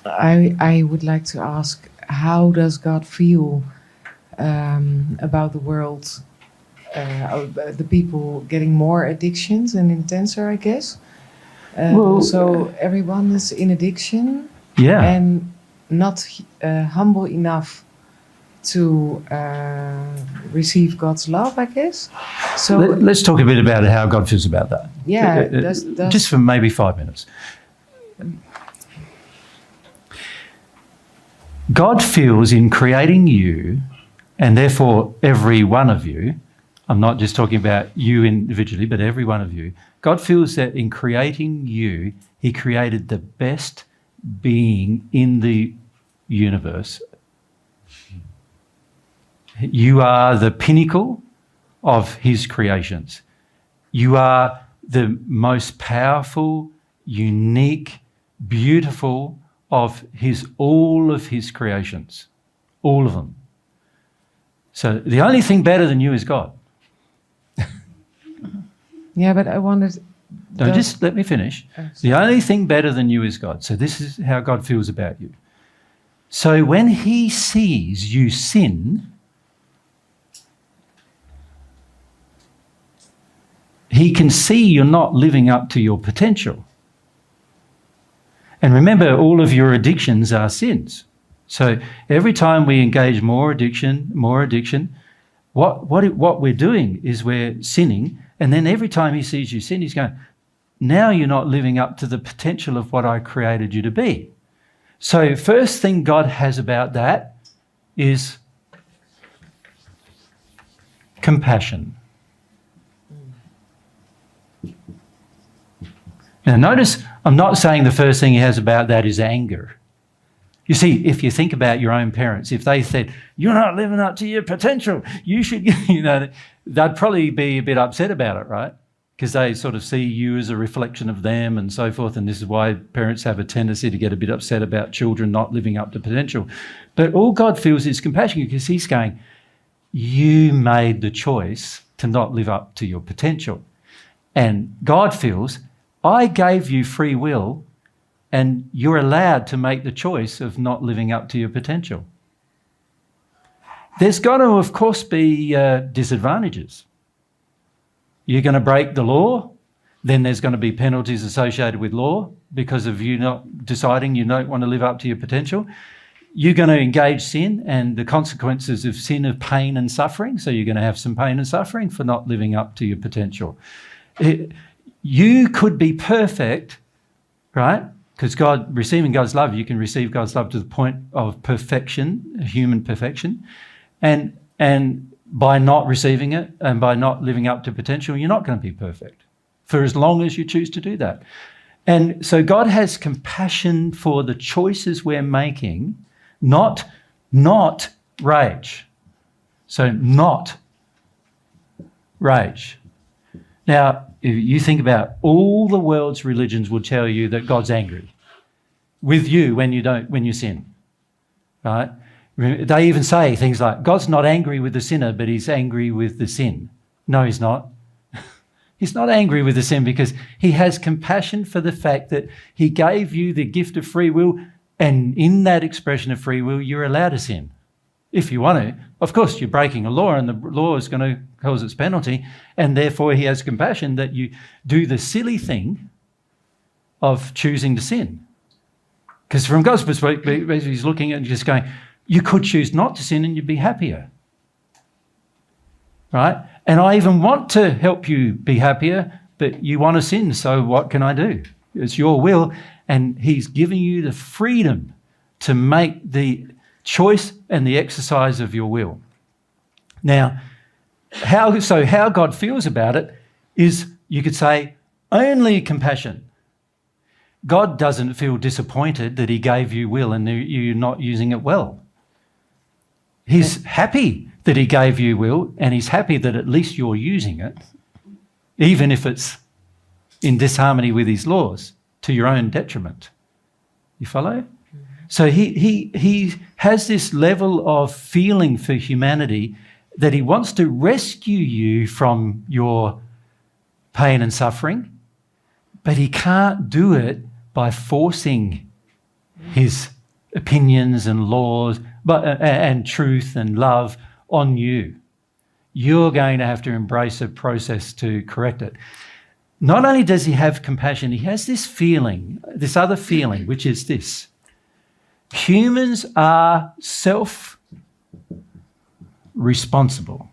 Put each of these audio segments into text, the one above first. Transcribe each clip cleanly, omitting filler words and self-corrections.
I would like to ask, how does God feel about the world, the people getting more addictions and intenser, I guess? So everyone is in addiction and not humble enough to receive God's love, I guess. So let's talk a bit about how God feels about that. Yeah, just for maybe 5 minutes. God feels in creating you, and therefore every one of you, I'm not just talking about you individually, but every one of you, God feels that in creating you, he created the best being in the universe. You are the pinnacle of his creations. You are the most powerful, unique, beautiful of all of his creations, all of them. So the only thing better than you is God. Yeah, but I wanted... No, just let me finish. The only thing better than you is God. So this is how God feels about you. So when he sees you sin, he can see you're not living up to your potential. And remember, all of your addictions are sins. So every time we engage more addiction, what we're doing is we're sinning. And then every time he sees you sin, he's going, now you're not living up to the potential of what I created you to be. So first thing God has about that is compassion. Now notice, I'm not saying the first thing he has about that is anger. You see, if you think about your own parents, if they said, you're not living up to your potential, you should, they'd probably be a bit upset about it, right? Because they sort of see you as a reflection of them and so forth. And this is why parents have a tendency to get a bit upset about children not living up to potential. But all God feels is compassion, because he's going, you made the choice to not live up to your potential. And God feels, I gave you free will, and you're allowed to make the choice of not living up to your potential. There's got to, of course, be disadvantages. You're going to break the law, then there's going to be penalties associated with law because of you not deciding you don't want to live up to your potential. You're going to engage sin, and the consequences of sin are pain and suffering, so you're going to have some pain and suffering for not living up to your potential. You could be perfect, right? Because receiving God's love, you can receive God's love to the point of perfection, human perfection. And by not receiving it and by not living up to potential, you're not going to be perfect for as long as you choose to do that. And so God has compassion for the choices we're making, not rage. So not rage. Now, if you think about all the world's religions will tell you that God's angry with you when you sin, right? They even say things like, God's not angry with the sinner, but he's angry with the sin. No, he's not. He's not angry with the sin because he has compassion for the fact that he gave you the gift of free will, and in that expression of free will, you're allowed to sin if you want to. Of course, you're breaking a law, and the law is going to cause its penalty, and therefore he has compassion that you do the silly thing of choosing to sin. Because from God's perspective, he's looking at and just going, you could choose not to sin and you'd be happier, right? And I even want to help you be happier, but you want to sin, so what can I do? It's your will, and he's giving you the freedom to make the choice and the exercise of your will. Now, how God feels about it is, you could say, only compassion. God doesn't feel disappointed that he gave you will and you're not using it well. He's happy that he gave you will, and he's happy that at least you're using it, even if it's in disharmony with his laws, to your own detriment. You follow? So he has this level of feeling for humanity that he wants to rescue you from your pain and suffering, but he can't do it by forcing his opinions and laws, and truth and love on you. You're going to have to embrace a process to correct it. Not only does he have compassion, he has this feeling, this other feeling, which is this. Humans are self-responsible.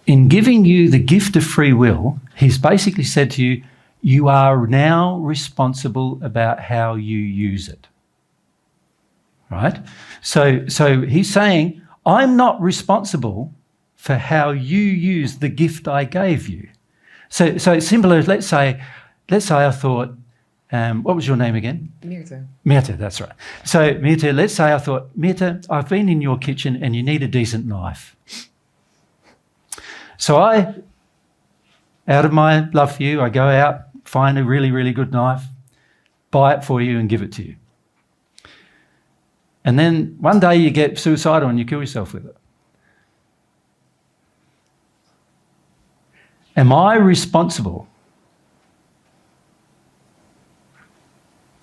In giving you the gift of free will, he's basically said to you, you are now responsible about how you use it. Right? So he's saying, I'm not responsible for how you use the gift I gave you. So it's simple as, let's say I thought, what was your name again? Meerte. Meerte, that's right. So Meerte, let's say I thought, Meerte, I've been in your kitchen and you need a decent knife. So I, out of my love for you, I go out, find a really, really good knife, buy it for you and give it to you. And then one day you get suicidal and you kill yourself with it. Am I responsible?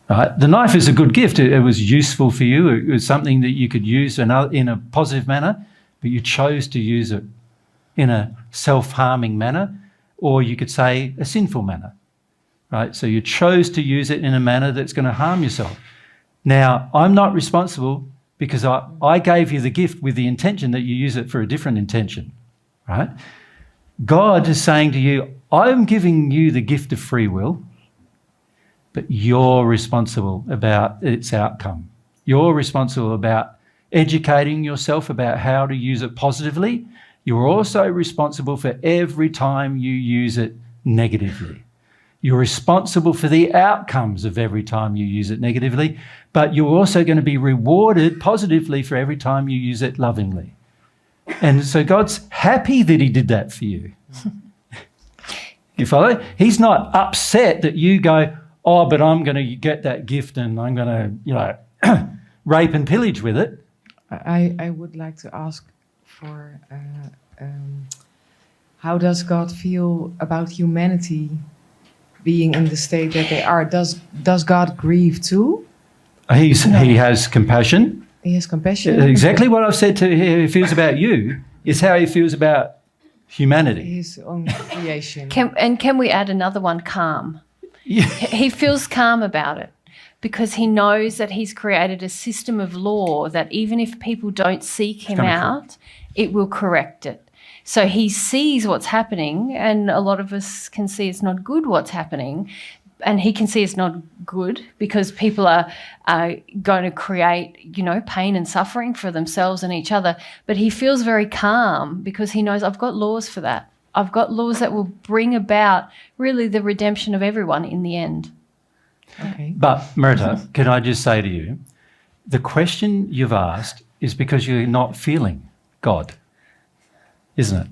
Right? The knife is a good gift. It was useful for you. It was something that you could use in a positive manner, but you chose to use it in a self-harming manner, or you could say a sinful manner. Right? So you chose to use it in a manner that's going to harm yourself. Now, I'm not responsible because I gave you the gift with the intention that you use it for a different intention. Right? God is saying to you, I'm giving you the gift of free will, but you're responsible about its outcome. You're responsible about educating yourself about how to use it positively. You're also responsible for every time you use it negatively. You're responsible for the outcomes of every time you use it negatively, but you're also going to be rewarded positively for every time you use it lovingly. And so God's happy that he did that for you. You follow? He's not upset that you go, oh, but I'm going to get that gift and I'm going to, rape and pillage with it. I would like to ask for how does God feel about humanity being in the state that they are? Does God grieve too? He has compassion. He has compassion. Exactly what I've said to he feels about you is how he feels about humanity. His own creation. Can we add another one? Calm. Yeah. He feels calm about it because he knows that he's created a system of law that even if people don't seek him out, it will correct it. So he sees what's happening, and a lot of us can see it's not good what's happening, and he can see it's not good because people are going to create, pain and suffering for themselves and each other. But he feels very calm because he knows I've got laws for that. I've got laws that will bring about really the redemption of everyone in the end. Okay. But, Merita, can I just say to you, the question you've asked is because you're not feeling God, isn't it?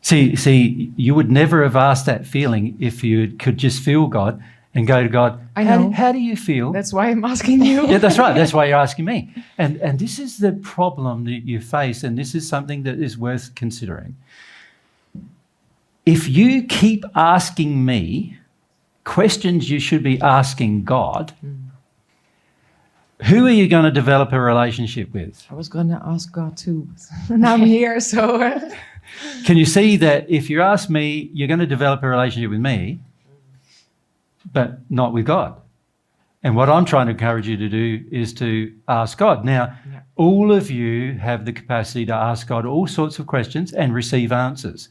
See, you would never have asked that feeling if you could just feel God and go to God, I know. How do you feel? That's why I'm asking you. Yeah, that's right. That's why you're asking me. And this is the problem that you face, and this is something that is worth considering. If you keep asking me questions you should be asking God, who are you going to develop a relationship with? I was going to ask God too, but now I'm here, so... Can you see that if you ask me, you're going to develop a relationship with me, but not with God? And what I'm trying to encourage you to do is to ask God. Now, all of you have the capacity to ask God all sorts of questions and receive answers.